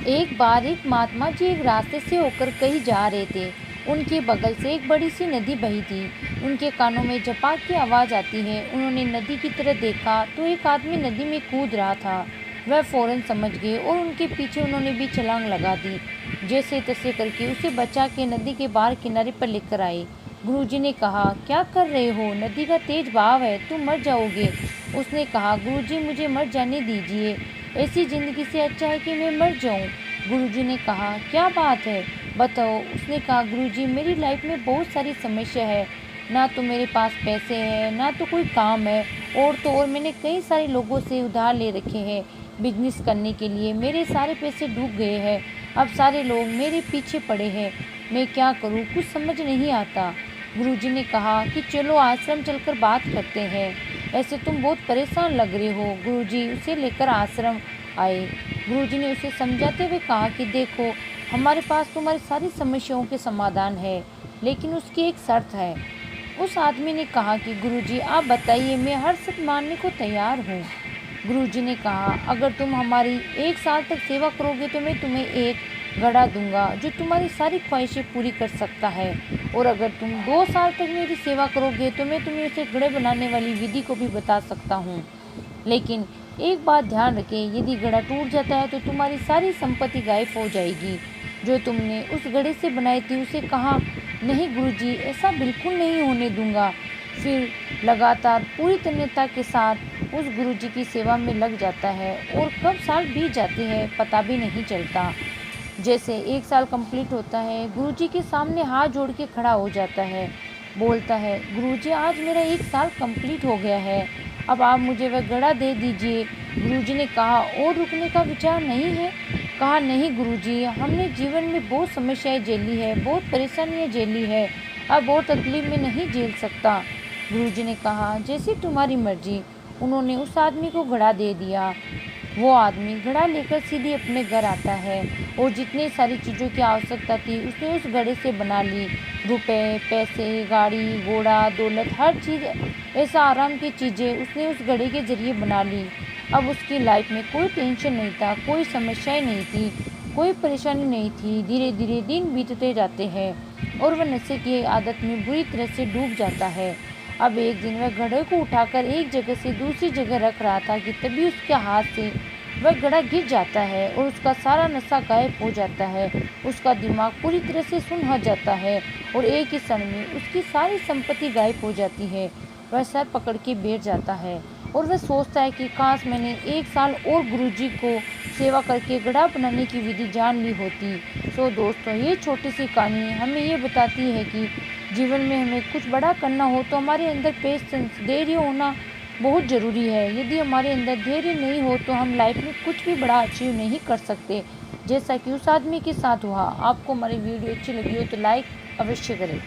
एक बार एक महात्मा जी एक रास्ते से होकर कहीं जा रहे थे। उनके बगल से एक बड़ी सी नदी बही थी। उनके कानों में झपाक की आवाज़ आती है। उन्होंने नदी की तरफ देखा तो एक आदमी नदी में कूद रहा था। वह फौरन समझ गए और उनके पीछे उन्होंने भी छलांग लगा दी। जैसे तैसे करके उसे बचा के नदी के बाहर किनारे पर लेकर आए। गुरुजी ने कहा, क्या कर रहे हो? नदी का तेज बहाव है, तुम मर जाओगे। उसने कहा, गुरुजी मुझे मर जाने दीजिए, ऐसी ज़िंदगी से अच्छा है कि मैं मर जाऊं। गुरुजी ने कहा, क्या बात है, बताओ। उसने कहा, गुरुजी मेरी लाइफ में बहुत सारी समस्या है। ना तो मेरे पास पैसे हैं, ना तो कोई काम है, और तो और मैंने कई सारे लोगों से उधार ले रखे हैं बिजनेस करने के लिए। मेरे सारे पैसे डूब गए हैं। अब सारे लोग मेरे पीछे पड़े हैं। मैं क्या करूं, कुछ समझ नहीं आता। गुरुजी ने कहा कि चलो आश्रम चलकर बात करते हैं। ऐसे तुम बहुत परेशान लग रहे हो। गुरुजी उसे लेकर आश्रम आए। गुरुजी ने उसे समझाते हुए कहा कि देखो, हमारे पास तुम्हारी सारी समस्याओं के समाधान है, लेकिन उसकी एक शर्त है। उस आदमी ने कहा कि गुरुजी आप बताइए, मैं हर शर्त मानने को तैयार हूँ। गुरुजी ने कहा, अगर तुम हमारी 1 साल तक सेवा करोगे तो मैं तुम्हें एक घड़ा दूंगा जो तुम्हारी सारी ख्वाहिशें पूरी कर सकता है, और अगर तुम 2 साल तक मेरी सेवा करोगे तो मैं तुम्हें उसे घड़े बनाने वाली विधि को भी बता सकता हूँ। लेकिन एक बात ध्यान रखें, यदि घड़ा टूट जाता है तो तुम्हारी सारी संपत्ति गायब हो जाएगी जो तुमने उस घड़े से बनाई थी। उसे कहा, नहीं गुरुजी, ऐसा बिल्कुल नहीं होने दूंगा। फिर लगातार पूरी तन्मयता के साथ उस गुरुजी की सेवा में लग जाता है, और कब साल बीत जाते हैं पता भी नहीं चलता। जैसे 1 साल कंप्लीट होता है, गुरुजी के सामने हाथ जोड़ के खड़ा हो जाता है। बोलता है, गुरुजी आज मेरा 1 साल कंप्लीट हो गया है, अब आप मुझे वह घड़ा दे दीजिए। गुरुजी ने कहा, और रुकने का विचार नहीं है? कहा, नहीं गुरुजी, हमने जीवन में बहुत समस्याएं झेली है, बहुत परेशानियां झेली है, अब और तकलीफ में नहीं झेल सकता। गुरुजी ने कहा, जैसी तुम्हारी मर्जी। उन्होंने उस आदमी को घड़ा दे दिया। वो आदमी घड़ा लेकर सीधे अपने घर आता है, और जितनी सारी चीज़ों की आवश्यकता थी उसने उस घड़े से बना ली। रुपए, पैसे, गाड़ी, घोड़ा, दौलत, हर चीज़, ऐसा आराम की चीज़ें उसने उस घड़े के जरिए बना ली। अब उसकी लाइफ में कोई टेंशन नहीं था, कोई समस्याएं नहीं थी, कोई परेशानी नहीं थी। धीरे धीरे दिन बीतते जाते हैं और वह नशे की आदत में बुरी तरह से डूब जाता है। अब एक दिन वह घड़े को उठाकर एक जगह से दूसरी जगह रख रहा था कि तभी उसके हाथ से वह घड़ा गिर जाता है और उसका सारा नशा गायब हो जाता है। उसका दिमाग पूरी तरह से सुन्न हो जाता है और एक ही क्षण में उसकी सारी संपत्ति गायब हो जाती है। वह सर पकड़ के बैठ जाता है और वह सोचता है कि काश मैंने 1 साल और गुरुजी को सेवा करके घड़ा बनाने की विधि जान ली होती। सो दोस्तों, ये छोटी सी कहानी हमें ये बताती है कि जीवन में हमें कुछ बड़ा करना हो तो हमारे अंदर पेशेंस, धैर्य होना बहुत ज़रूरी है। यदि हमारे अंदर धैर्य नहीं हो तो हम लाइफ में कुछ भी बड़ा अचीव नहीं कर सकते, जैसा कि उस आदमी के साथ हुआ। आपको हमारी वीडियो अच्छी लगी हो तो लाइक अवश्य करें।